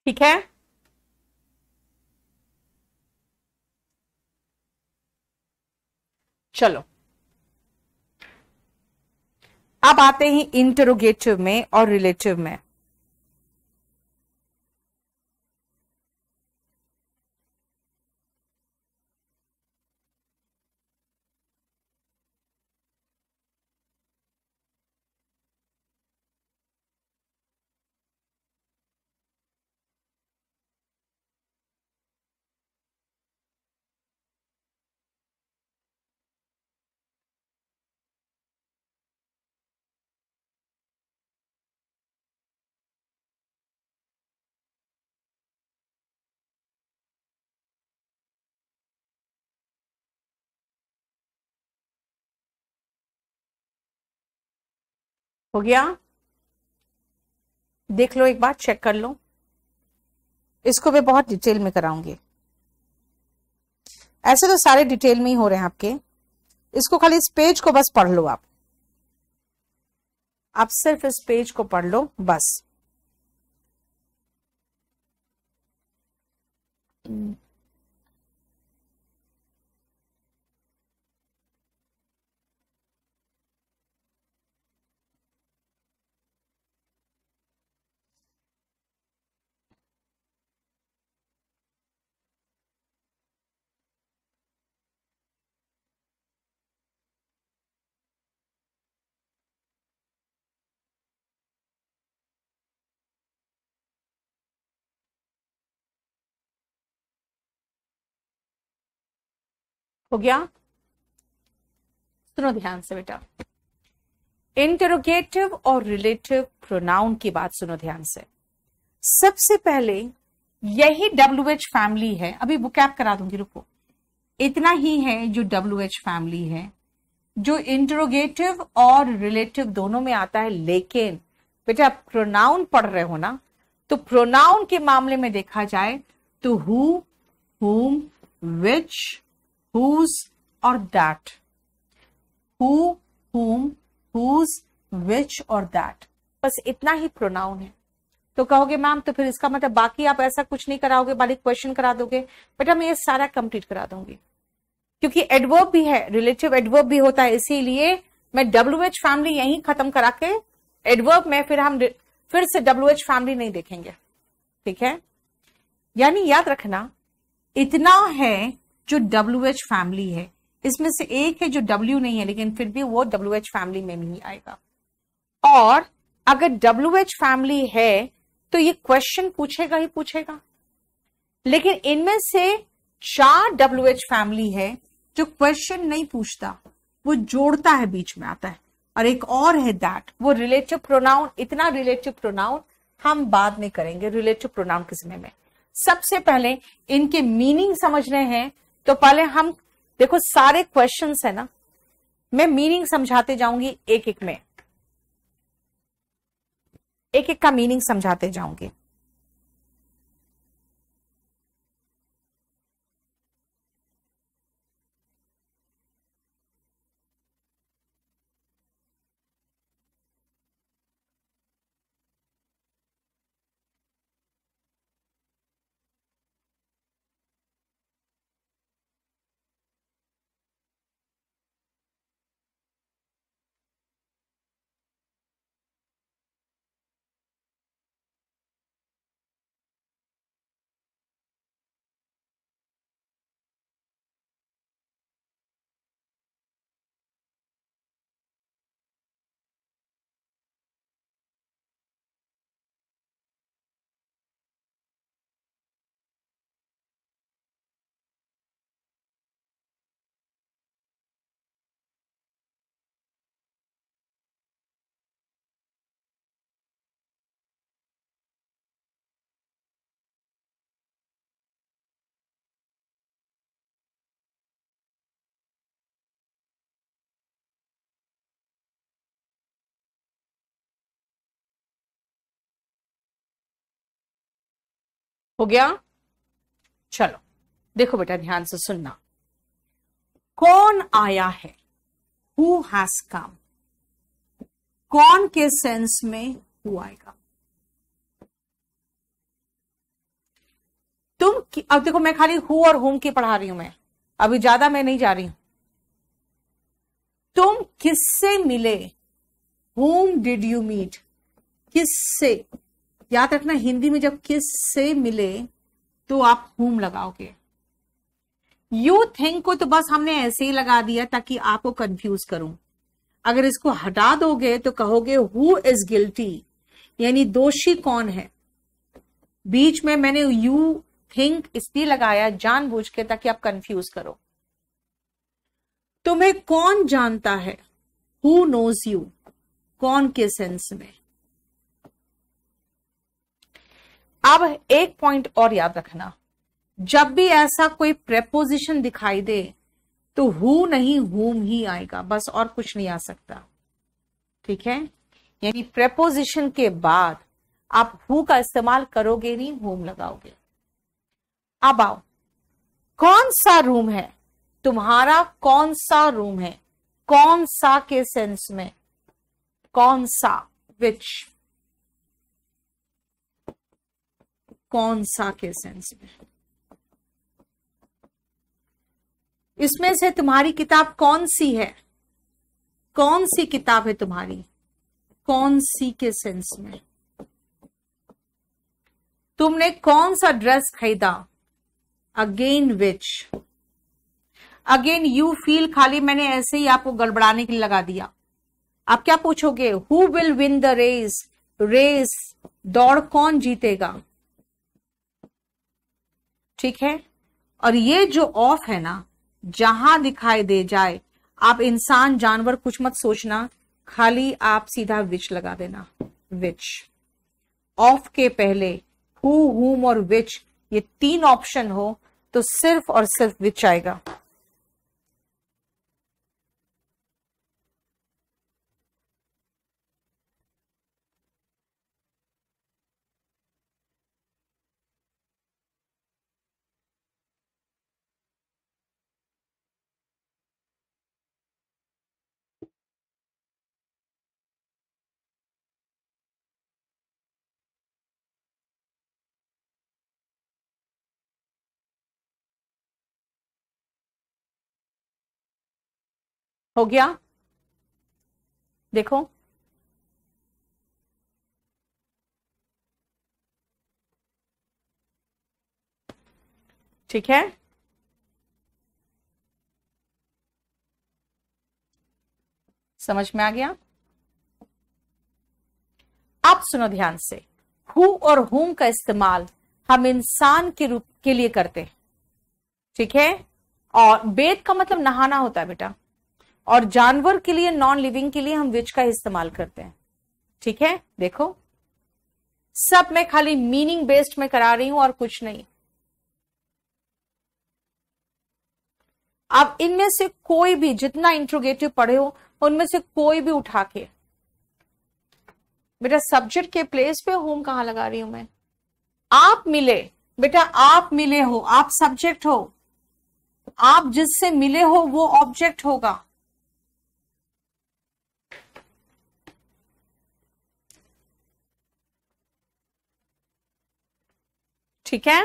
ठीक है। चलो अब आते हैं इंटरोगेटिव में और रिलेटिव में। हो गया? देख लो एक बार, चेक कर लो। इसको मैं बहुत डिटेल में कराऊंगी। ऐसे तो सारे डिटेल में ही हो रहे हैं आपके। इसको खाली इस पेज को बस पढ़ लो आप सिर्फ इस पेज को पढ़ लो बस। हो गया? सुनो ध्यान से बेटा, इंटरोगेटिव और रिलेटिव प्रोनाउन की बात सुनो ध्यान से। सबसे पहले यही WH फैमिली है, अभी वोकैब करा दूंगी, रुको। इतना ही है जो WH फैमिली है, जो इंटरोगेटिव और रिलेटिव दोनों में आता है। लेकिन बेटा प्रोनाउन पढ़ रहे हो ना, तो प्रोनाउन के मामले में देखा जाए तो हु, हुम, विच, हुज और दैट। हु, हुम, हुज, विच और दैट, बस इतना ही प्रोनाउन है। तो कहोगे मैम तो फिर इसका मतलब बाकी आप ऐसा कुछ नहीं कराओगे, बाकी क्वेश्चन करा दोगे? बेटा मैं ये सारा कंप्लीट करा दूंगी, क्योंकि एडवर्ब भी है, रिलेटिव एडवर्ब भी होता है। इसीलिए मैं WH फैमिली यहीं खत्म करा के एडवर्ब में फिर हम फिर से WH फैमिली नहीं देखेंगे। ठीक है? यानी याद रखना, इतना है जो WH फैमिली है, इसमें से एक है जो W नहीं है, लेकिन फिर भी वो WH फैमिली में नहीं आएगा। और अगर WH फैमिली है तो ये क्वेश्चन पूछेगा ही पूछेगा। लेकिन इनमें से 4 WH फैमिली है जो क्वेश्चन नहीं पूछता, वो जोड़ता है, बीच में आता है। और एक और है दैट, वो रिलेटिव प्रोनाउन। इतना रिलेटिव प्रोनाउन हम बाद में करेंगे, रिलेटिव प्रोनाउन के समय में। सबसे पहले इनके मीनिंग समझने हैं, तो पहले हम देखो सारे क्वेश्चंस है ना, मैं मीनिंग समझाते जाऊंगी एक एक में, एक एक का मीनिंग समझाते जाऊंगी। हो गया? चलो देखो बेटा ध्यान से सुनना। कौन आया है, हु हैज कम, कौन के सेंस में हु आएगा। अब देखो मैं खाली हु और होम की पढ़ा रही हूं, मैं अभी ज्यादा मैं नहीं जा रही हूं। तुम किससे मिले, whom did you meet, किससे। याद रखना हिंदी में जब किससे मिले तो आप whom लगाओगे। यू थिंक को तो बस हमने ऐसे ही लगा दिया ताकि आपको कंफ्यूज करूं। अगर इसको हटा दोगे तो कहोगे हु इज गिल्टी, यानी दोषी कौन है। बीच में मैंने यू थिंक इसलिए लगाया जानबूझ के ताकि आप कंफ्यूज करो। तुम्हें कौन जानता है, हु नोज यू, कौन के सेंस में। अब एक पॉइंट और याद रखना, जब भी ऐसा कोई प्रेपोजिशन दिखाई दे तो हु नहीं हुम ही आएगा, बस और कुछ नहीं आ सकता। ठीक है, यानी प्रेपोजिशन के बाद आप हु का इस्तेमाल करोगे नहीं, हुम लगाओगे। अब आओ, कौन सा रूम है, तुम्हारा कौन सा रूम है, कौन सा के सेंस में, कौन सा, विच, कौन सा के सेंस में। इसमें से तुम्हारी किताब कौन सी है, कौन सी किताब है तुम्हारी, कौन सी के सेंस में। तुमने कौन सा ड्रेस खरीदा, again which. Again you feel खाली मैंने ऐसे ही आपको गड़बड़ाने के लिए लगा दिया। आप क्या पूछोगे, who will win the race, race दौड़ कौन जीतेगा। ठीक है, और ये जो ऑफ है ना, जहां दिखाई दे जाए, आप इंसान जानवर कुछ मत सोचना, खाली आप सीधा विच लगा देना, विच। ऑफ के पहले हु, हुम और विच ये तीन ऑप्शन हो तो सिर्फ और सिर्फ विच आएगा। हो गया, देखो ठीक है। समझ में आ गया। अब सुनो ध्यान से, हु और हुम का इस्तेमाल हम इंसान के रूप के लिए करते हैं। ठीक है, और बेद का मतलब नहाना होता है बेटा, और जानवर के लिए, नॉन लिविंग के लिए हम विच का इस्तेमाल करते हैं। ठीक है, देखो सब मैं खाली मीनिंग बेस्ड में करा रही हूं और कुछ नहीं। अब इनमें से कोई भी, जितना इंट्रोगेटिव पढ़े हो उनमें से कोई भी उठा के, बेटा सब्जेक्ट के प्लेस पे होम कहां लगा रही हूं मैं। आप मिले, बेटा आप मिले हो, आप सब्जेक्ट हो, आप जिससे मिले हो वो ऑब्जेक्ट होगा। ठीक है,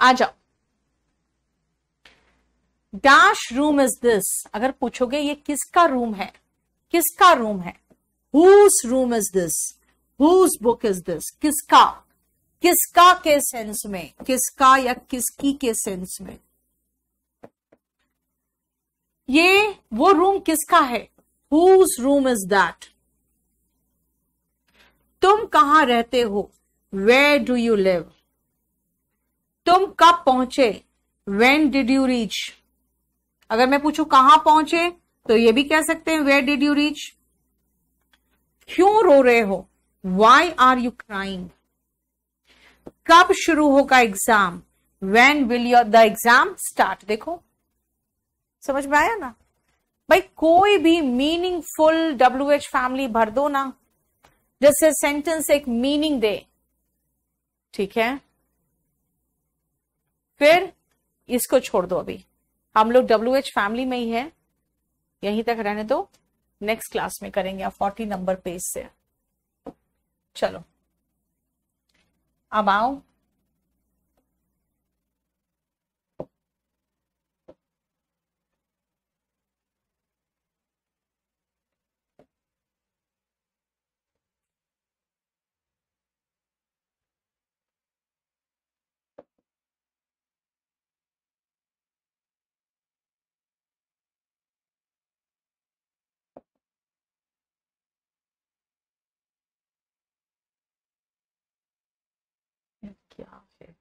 आ जाओ। डैश रूम इज दिस, अगर पूछोगे ये किसका रूम है, किसका रूम है, whose room is this, whose book is this, किसका, किसका के सेंस में, किसका या किसकी के सेंस में, ये वो रूम किसका है, हुज रूम इज दैट। तुम कहां रहते हो, वेयर डू यू लिव। तुम कब पहुंचे, वेन डिड यू रीच। अगर मैं पूछूं कहां पहुंचे तो ये भी कह सकते हैं वेयर डिड यू रीच। क्यों रो रहे हो, वाई आर यू क्राइंग। कब शुरू होगा exam, when will your the exam start. देखो समझ में आया ना भाई, कोई भी मीनिंगफुल WH फैमिली भर दो ना, जैसे सेंटेंस एक मीनिंग दे, ठीक है। फिर इसको छोड़ दो, अभी हम लोग WH फैमिली में ही है, यहीं तक रहने दो, नेक्स्ट क्लास में करेंगे आप 40 नंबर पेज से। चलो अब आओ, क्या है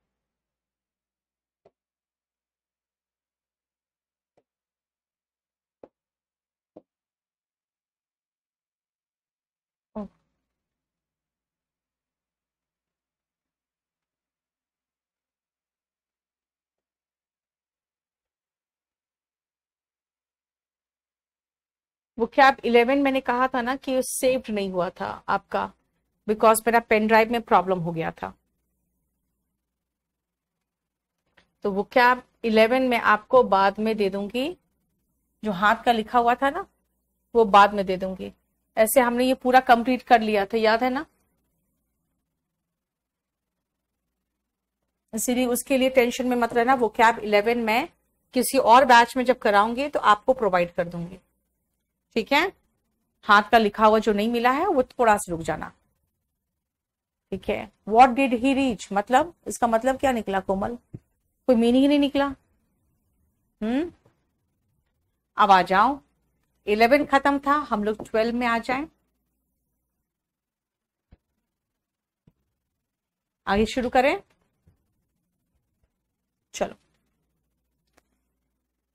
वो क्या 11 मैंने कहा था ना कि सेव्ड नहीं हुआ था आपका, बिकॉज मेरा पेन ड्राइव में प्रॉब्लम हो गया था। तो वो क्या 11 में आपको बाद में दे दूंगी, जो हाथ का लिखा हुआ था ना वो बाद में दे दूंगी। ऐसे हमने ये पूरा कंप्लीट कर लिया था, याद है ना, इसीलिए उसके लिए टेंशन में मत रहना। वो कैब 11 में किसी और बैच में जब कराऊंगी तो आपको प्रोवाइड कर दूंगी, ठीक है। हाथ का लिखा हुआ जो नहीं मिला है वो थोड़ा सा रुक जाना, ठीक है। व्हाट डिड ही रीच, मतलब इसका मतलब क्या निकला कोमल, कोई मीनिंग ही नहीं निकला। अब आ जाओ, 11 खत्म था, हम लोग 12 में आ जाएं, आगे शुरू करें। चलो,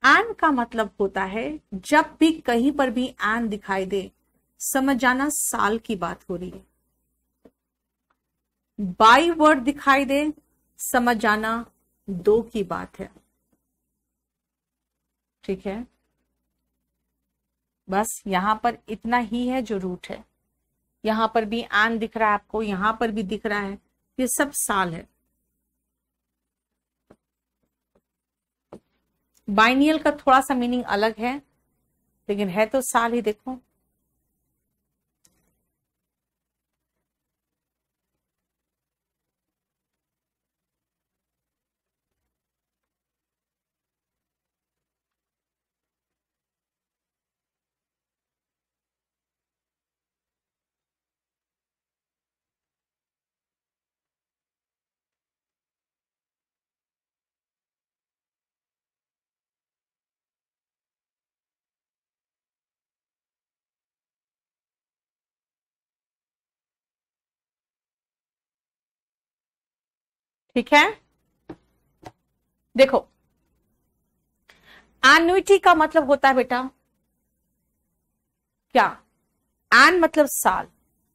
एन का मतलब होता है जब भी कहीं पर भी एन दिखाई दे समझ जाना साल की बात हो रही है। बाई वर्ड दिखाई दे समझ जाना दो की बात है, ठीक है। बस यहां पर इतना ही है जो रूट है। यहां पर भी एन दिख रहा है आपको, यहां पर भी दिख रहा है, ये सब साल है। बाइनियल का थोड़ा सा मीनिंग अलग है, लेकिन है तो साल ही। देखो ठीक है। देखो एन्युटी का मतलब होता है बेटा क्या, एन मतलब साल।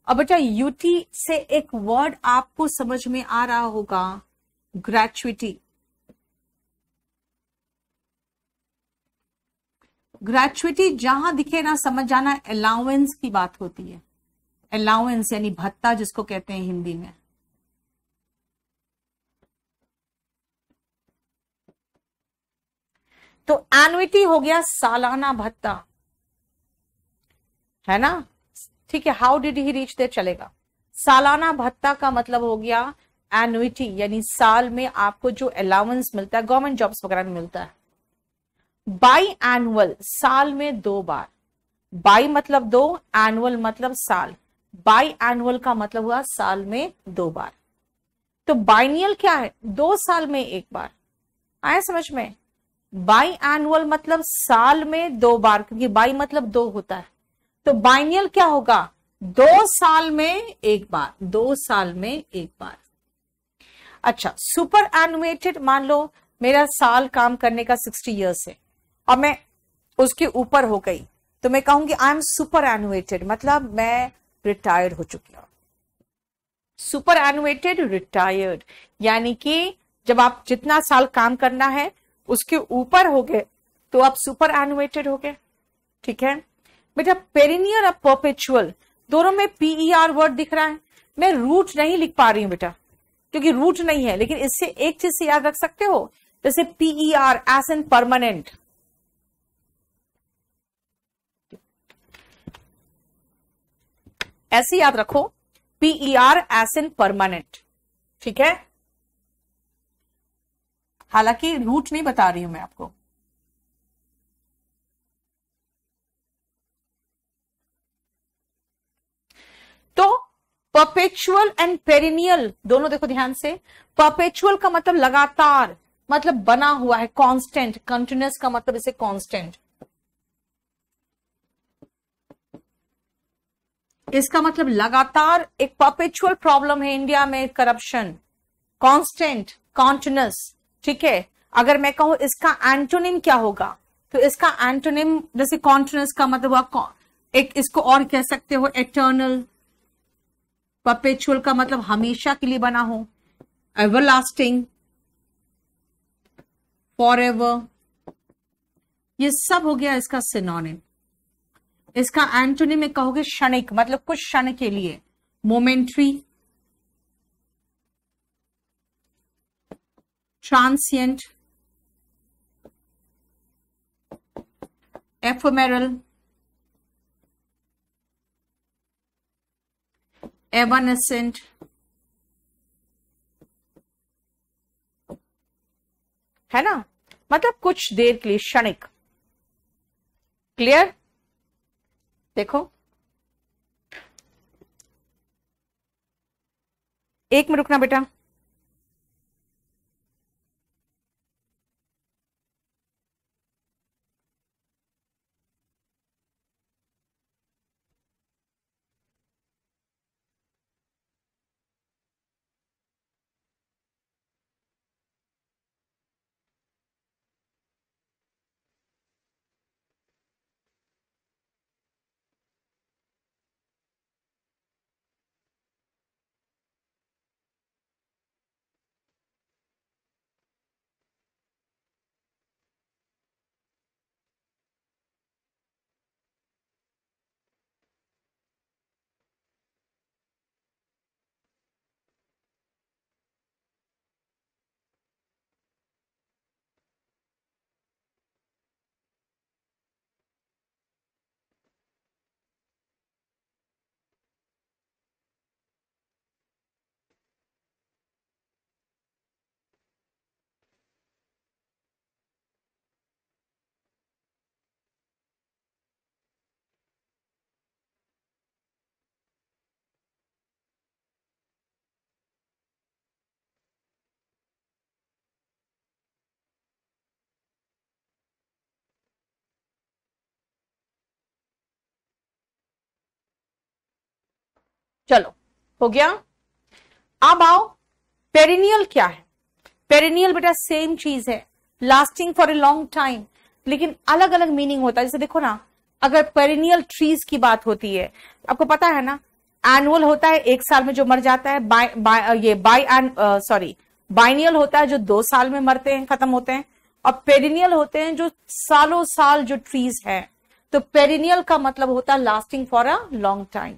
और बेटा यूटी से एक वर्ड आपको समझ में आ रहा होगा, ग्रेचुइटी। ग्रेचुइटी जहां दिखे ना समझ जाना अलाउंस की बात होती है। अलाउंस यानी भत्ता जिसको कहते हैं हिंदी में। तो एनुइटी हो गया सालाना भत्ता, है ना, ठीक है। How did he reach there चलेगा। सालाना भत्ता का मतलब हो गया एनुइटी यानी साल में आपको जो अलाउंस मिलता है गवर्नमेंट जॉब्स वगैरह में मिलता है। बाई एनुअल साल में 2 बार, बाई मतलब 2, एनुअल मतलब साल, बाई एनुअल का मतलब हुआ साल में 2 बार। तो बाइनियल क्या है? 2 साल में 1 बार। आया समझ में? बाई एनुअल मतलब साल में 2 बार, क्योंकि बाई मतलब 2 होता है। तो बाइनियल क्या होगा? 2 साल में 1 बार, 2 साल में 1 बार। अच्छा, सुपर एनुएटेड, मान लो मेरा साल काम करने का 60 इयर्स है और मैं उसके ऊपर हो गई, तो मैं कहूंगी आई एम सुपर एनुएटेड, मतलब मैं रिटायर्ड हो चुकी हूं। सुपर एनुएटेड रिटायर्ड, यानी कि जब आप जितना साल काम करना है उसके ऊपर हो गए तो आप सुपर एनुएटेड हो गए। ठीक है बेटा। पेरिनियल और परपेचुअल दोनों में PER वर्ड दिख रहा है। मैं रूट नहीं लिख पा रही हूं बेटा, क्योंकि रूट नहीं है, लेकिन इससे एक चीज से याद रख सकते हो, जैसे PER एज इन परमानेंट, ऐसे याद रखो, PER एज इन परमानेंट। ठीक है, हालांकि रूट नहीं बता रही हूं मैं आपको। तो परपेचुअल एंड पेरिनियल दोनों देखो ध्यान से। परपेचुअल का मतलब लगातार, मतलब बना हुआ है, कांस्टेंट। कंटिन्यूअस का मतलब इसे कांस्टेंट, इसका मतलब लगातार। एक परपेचुअल प्रॉब्लम है इंडिया में, करप्शन। Constant, continuous. ठीक है, अगर मैं कहूं इसका एंटोनिम क्या होगा, तो इसका एंटोनिम जैसे कॉन्टिन्यूअस का मतलब हुआ, एक इसको और कह सकते हो एटर्नल। परपेचुअल का मतलब हमेशा के लिए बना हो, एवरलास्टिंग, फॉरएवर, ये सब हो गया इसका सिनोनिम। इसका एंटोनिम में कहोगे क्षणिक, मतलब कुछ क्षण के लिए, मोमेंट्री, ट्रांसिएंट, एफेमेरल, एवानेसेंट, है ना, मतलब कुछ देर के लिए, क्षणिक। क्लियर? देखो 1 मिनट रुकना बेटा। चलो हो गया। अब आओ, पेरिनियल क्या है? पेरिनियल बेटा सेम चीज है, lasting for a long time, लेकिन अलग अलग मीनिंग होता है। जैसे देखो ना, अगर पेरिनियल ट्रीज की बात होती है, आपको पता है ना, एनुअल होता है 1 साल में जो मर जाता है, बाइनियल होता है जो 2 साल में मरते हैं, खत्म होते हैं, और पेरिनियल होते हैं जो सालों साल जो ट्रीज है। तो पेरिनियल का मतलब होता है lasting for a long time.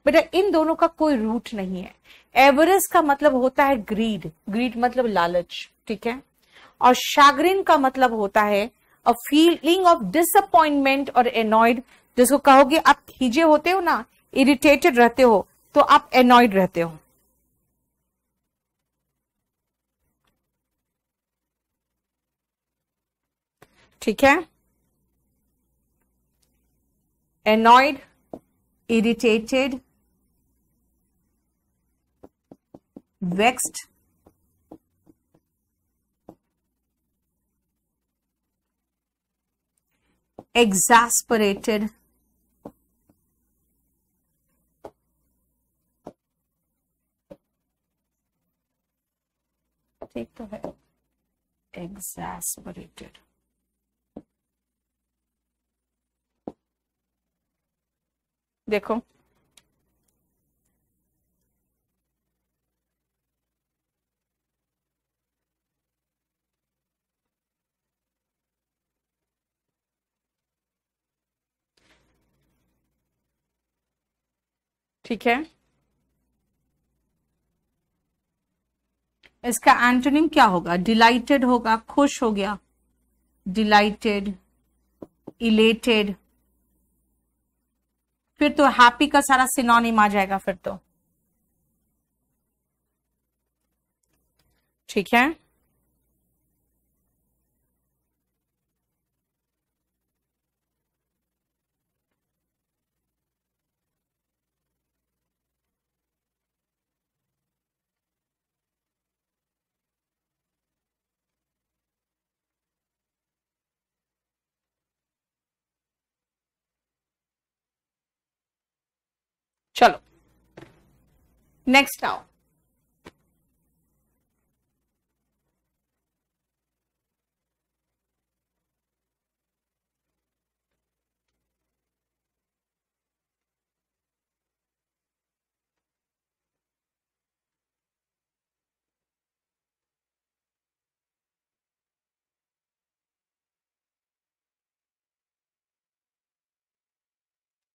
बेटा इन दोनों का कोई रूट नहीं है। एवरेज का मतलब होता है ग्रीड, ग्रीड मतलब लालच। ठीक है, और शैग्रिन का मतलब होता है अ फीलिंग ऑफ डिसअपॉइंटमेंट और एनॉयड, जिसको कहोगे आप खीजे होते हो ना, इरिटेटेड रहते हो, तो आप एनॉयड रहते हो। ठीक है, annoyed, irritated, vexed, exasperated, ठीक तो है, exasperated, देखो ठीक है, इसका एंटोनिम क्या होगा? डिलाइटेड होगा, खुश हो गया, डिलाइटेड, इलेटेड, फिर तो हैप्पी का सारा सिनोनिम आ जाएगा फिर तो, ठीक है। चलो नेक्स्ट आओ,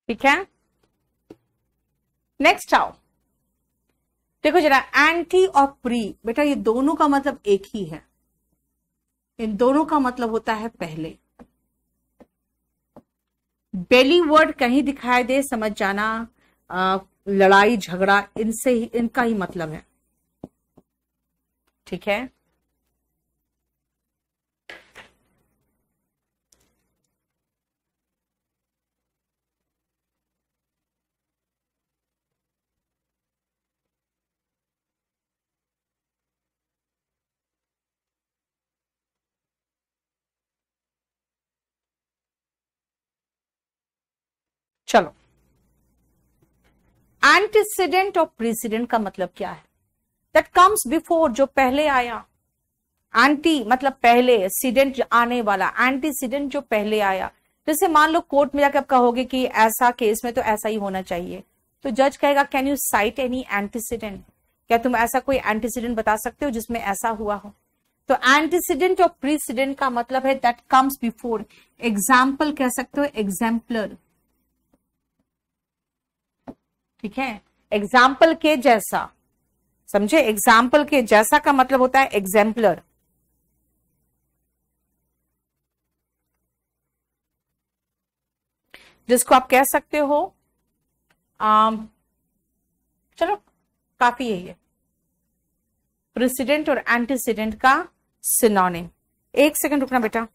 ठीक है, नेक्स्ट आओ। देखो जरा, एंटी और प्री, बेटा ये दोनों का मतलब एक ही है, इन दोनों का मतलब होता है पहले। बेली वर्ड कहीं दिखाई दे, समझ जाना लड़ाई झगड़ा इनसे ही, इनका ही मतलब है, ठीक है। चलो, एंटीसीडेंट और प्रेसिडेंट का मतलब क्या है? दैट कम्स बिफोर, जो पहले आया। एंटी मतलब पहले, सीडेंट आने वाला, एंटीसीडेंट जो पहले आया। जैसे मान लो कोर्ट में जाकर आप कहोगे कि ऐसा केस में तो ऐसा ही होना चाहिए, तो जज कहेगा can you site any antecedent, क्या तुम ऐसा कोई एंटीसीडेंट बता सकते हो जिसमें ऐसा हुआ हो? तो एंटीसीडेंट और प्रीसीडेंट का मतलब है दैट कम्स बिफोर। एग्जाम्पल कह सकते हो एग्जाम्पलर, ठीक है, एग्जाम्पल के जैसा, समझे? एग्जाम्पल के जैसा का मतलब होता है एग्जाम्पलर। जिसको आप कह सकते हो चलो काफी है ये, प्रेसिडेंट और एंटीसीडेंट का सिनोनिम। एक सेकंड रुकना बेटा।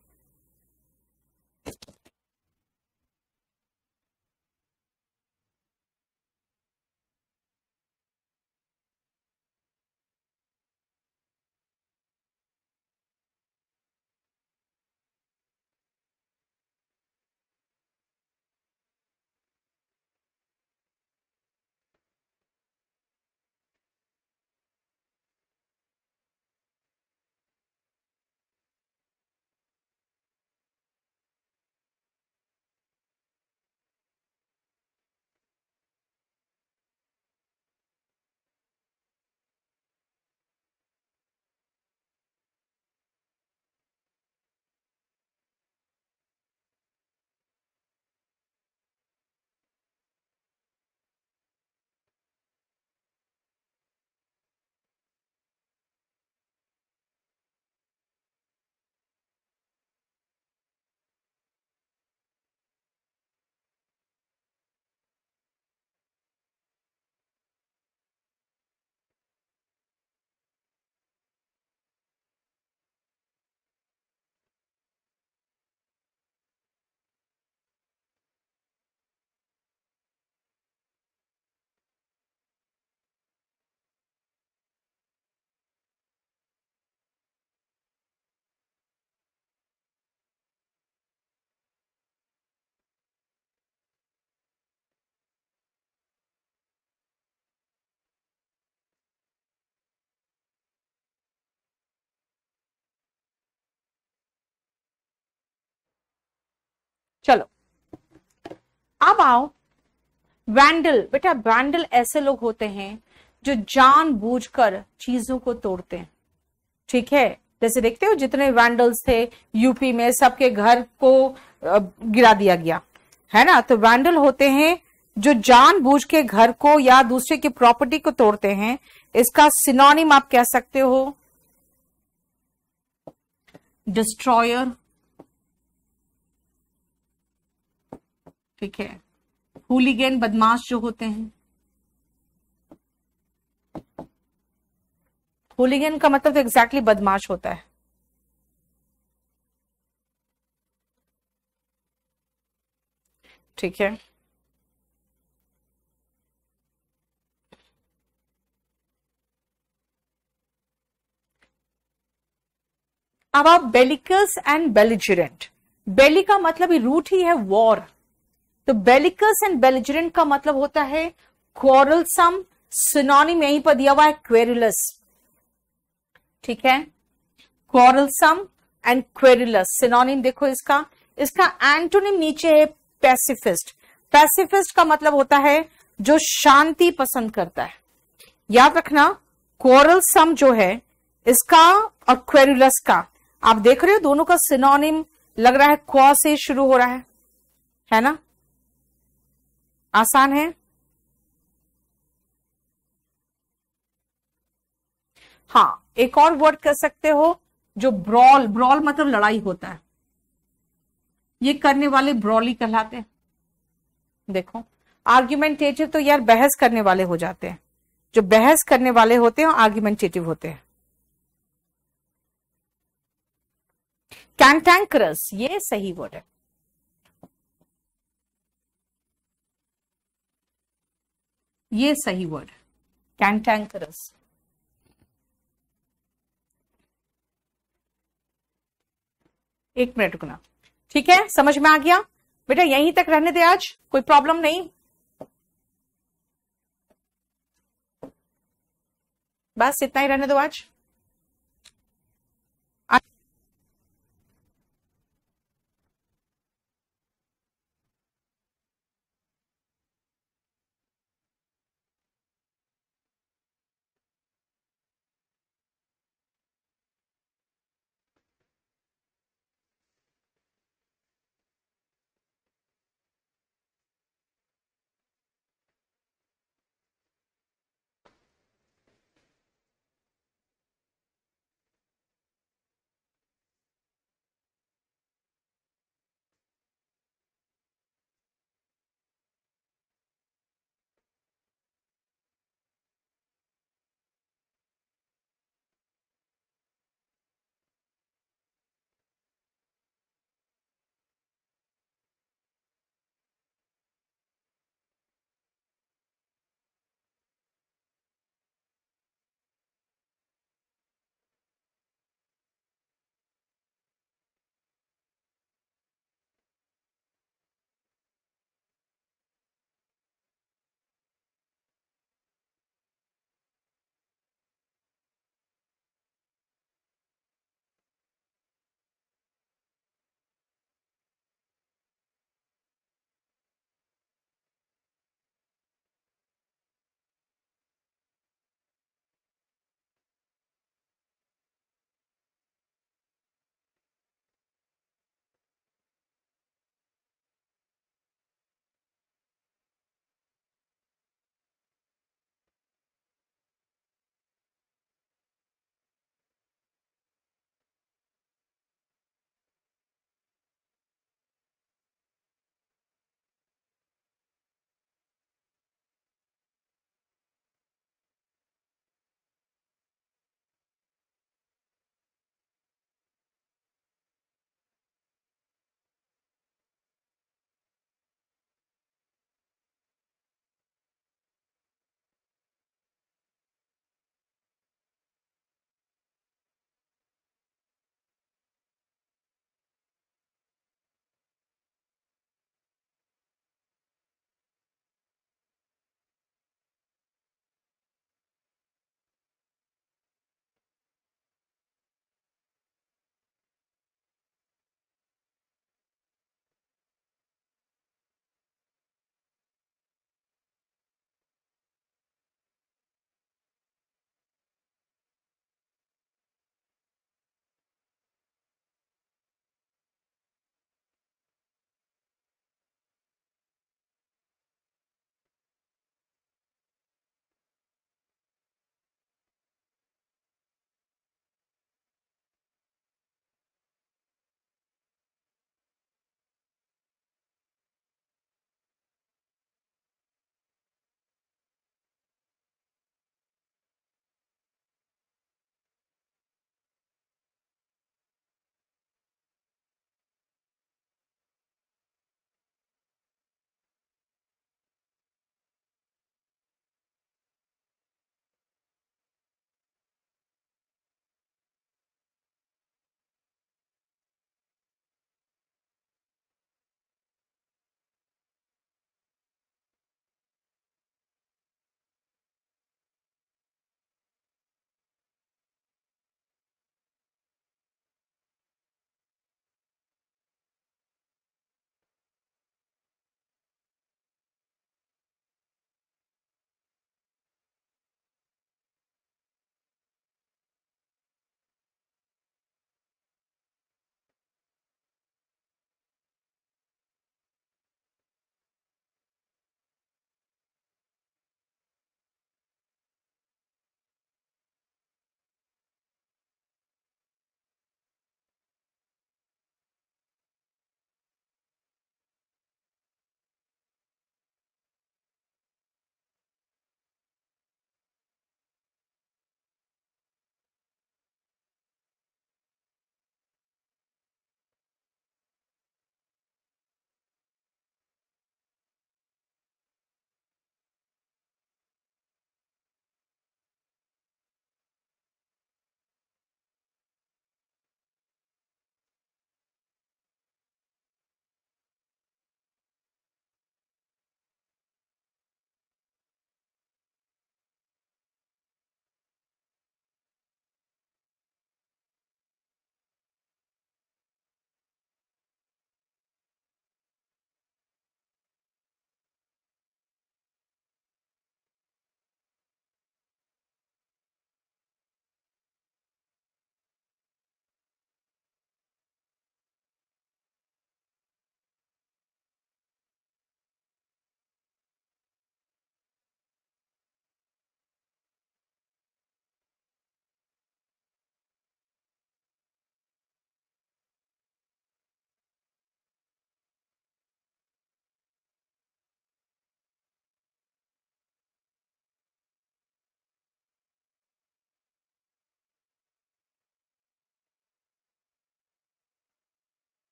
चलो अब आओ वैंडल। बेटा वैंडल ऐसे लोग होते हैं जो जानबूझकर चीजों को तोड़ते हैं, ठीक है। जैसे देखते हो जितने वैंडल्स थे यूपी में, सबके घर को गिरा दिया गया, है ना। तो वैंडल होते हैं जो जानबूझ के घर को या दूसरे की प्रॉपर्टी को तोड़ते हैं। इसका सिनोनिम आप कह सकते हो डिस्ट्रॉयर, ठीक है। हुलिगन बदमाश जो होते हैं, हुलिगन का मतलब तो एग्जैक्टली बदमाश होता है। ठीक है, अब आप बेलिकस एंड बेलिजरेंट। बेली का मतलब ही रूट ही है वॉर, तो बेलिकस एंड बेलिजरेंट का मतलब होता है क्वारलसम। सिनोनिम यहीं पर दिया हुआ है क्वेरुलस, ठीक है। क्वारलसम एंड क्वेरुलस सिनोनिम देखो इसका। इसका एंटोनिम नीचे है पैसिफिस्ट। पैसिफिस्ट का मतलब होता है जो शांति पसंद करता है। याद रखना क्वारलसम जो है इसका और क्वेरुलस का, आप देख रहे हो दोनों का सिनोनिम लग रहा है क्वा से शुरू हो रहा है ना। आसान है। हाँ, एक और वर्ड कर सकते हो जो ब्रॉल। ब्रॉल मतलब लड़ाई होता है, ये करने वाले ब्रॉली कहलाते हैं। देखो आर्ग्यूमेंटेटिव तो यार बहस करने वाले हो जाते हैं, जो बहस करने वाले होते हैं आर्ग्यूमेंटेटिव होते हैं। कैंटैंकरस ये सही वर्ड है, ये सही वर्ड है कैंटैंकरस। एक मिनट रुकना, ठीक है, समझ में आ गया। बेटा यहीं तक रहने दे, आज कोई प्रॉब्लम नहीं, बस इतना ही रहने दो आज।